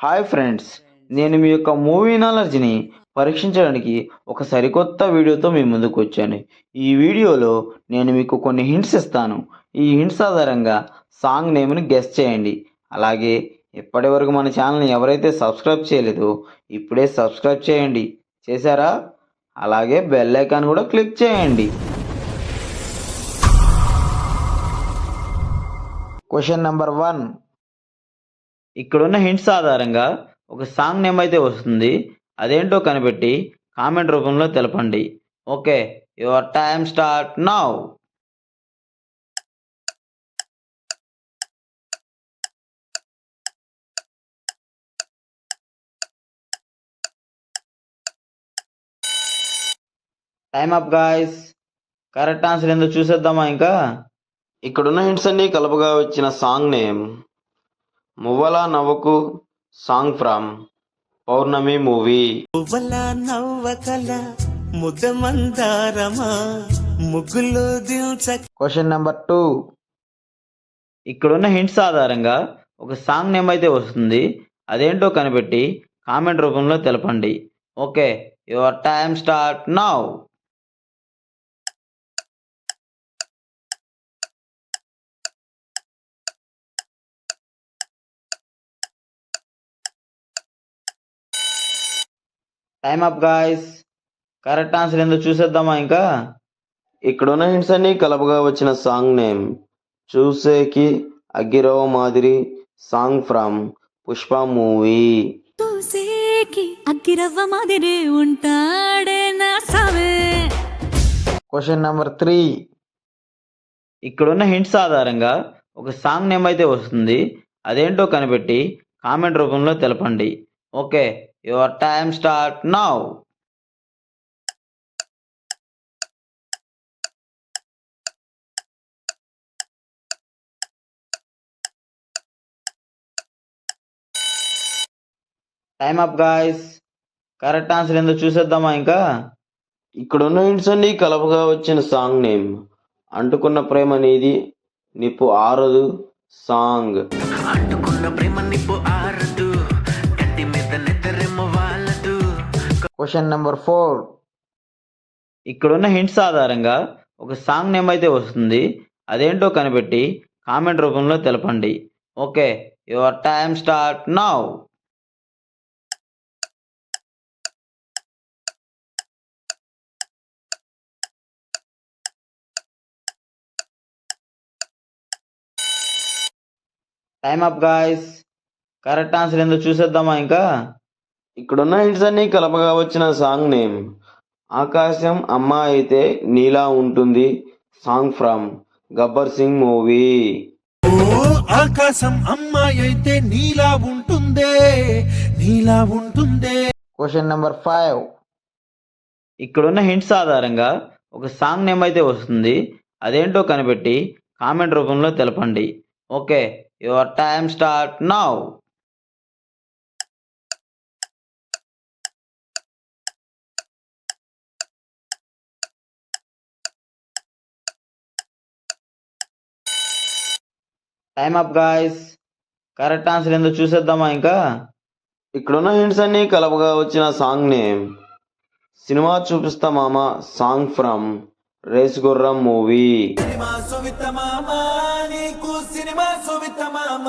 Hi friends, నేను మీ యొక్క movie నాలెడ్జ్ని పరీక్షించడానికి ఒక సరికొత్త వీడియోతో మీ ముందుకు వచ్చాను. ఈ వీడియోలో నేను మీకు కొన్ని హింట్స్ ఇస్తాను. ఈ హింట్స్ ఆధారంగా సాంగ్ నేమ్ని గెస్ చేయండి. అలాగే ఇప్పటి వరకు మన ఛానల్ని ఎవరైతే సబ్స్క్రైబ్ చేయలేదో ఇప్పుడే సబ్స్క్రైబ్ చేయండి. చేశారా? అలాగే బెల్ ఐకాన్ కూడా క్లిక్ చేయండి. Question number 1. ఇక్కడున్న హింట్స్ ఆధారంగా ఒక సాంగ్ నేమ్ అయితే వస్తుంది. అదేంటో కనిపెట్టి కామెంట్ రూపంలో తెలపండి. Okay, your time start now. Time up guys. Correct answer ఏందో చూసేద్దామా? ఇంకా ఇక్కడున్న హింట్స్ అన్ని కలపగా వచ్చిన సాంగ్ నేమ్ మువ్వల నవ్వకు, సాంగ్ ఫ్రమ్ పౌర్ణమి మూవీ. మువ్వల నవ్వకల ముద్దమందారమా ముగ్గులో దిల్చ. Question number 2. ఇక్కడున్న హింట్స్ ఆధారంగా ఒక సాంగ్ నేమ్ అయితే వస్తుంది. అదేంటో కనిపెట్టి కామెంట్ రూపంలో తెలపండి. Okay, your time start now. Time up guys. Correct answer ఏందో చూసేద్దామా? ఇంకా ఇక్కడున్న హింట్స్ అన్ని కలపగా వచ్చిన సాంగ్ నేమ్ చూసేకి అగ్గిరవ మాదిరి, సాంగ్ ఫ్రమ్ పుష్ప మూవీ. చూసేకి అగ్గిరవ్వ మాదిరి ఉంటాడే నా సావే. Question number 3. ఇక్కడున్న హింట్స్ ఆధారంగా ఒక సాంగ్ నేమ్ అయితే వస్తుంది. అదేంటో కనిపెట్టి కామెంట్ రూపంలో తెలపండి. Okay, your time start now. Time up guys. Correct answer ఏందో చూసేద్దామా? ఇంకా ఇక్కడున్న హింట్స్ అన్ని కలపగా వచ్చిన సాంగ్ నేమ్ అంటుకున్న ప్రేమ నీది నిప్పు ఆరదు, సాంగ్. అంటుకున్న ప్రేమ నిప్పు ఆరదు, కత్తి మీద నిద్రేమో వాళ్ళదు. Question number 4. ఇక్కడున్న హింట్స్ ఆధారంగా ఒక సాంగ్ నేమ్ అయితే వస్తుంది. అదేంటో కనిపెట్టి కామెంట్ రూపంలో తెలపండి. Okay, your time start now. Time up guys. Correct answer ఏందో చూసేద్దామా? ఇంకా ఇక్కడున్న హింట్స్ అన్ని కలపగా వచ్చిన సాంగ్ నేమ్ ఆకాశం అమ్మ అయితే నీలా ఉంటుంది, song from Gabbar Singh movie. ఆకాశం అమ్మాయి అయితే నీలా ఉంటుందే, నీలా ఉంటుందే. Question number 5. ఇక్కడున్న హింట్స్ ఆధారంగా ఒక సాంగ్ నేమ్ అయితే వస్తుంది. అదేంటో కనిపెట్టి కామెంట్ రూపంలో తెలపండి. Okay, your time start now. Time up guys. Correct answer ఏందో చూసేద్దామా? ఇంకా ఇక్కడున్న హింట్స్ అన్ని కలపగా వచ్చిన సాంగ్ నేమ్ సినిమా చూపిస్తా మామ, సాంగ్ ఫ్రమ్ రేస్ గుర్రం మూవీ. సినిమా సువిత మామ, నీకు సినిమా సువిత మామ.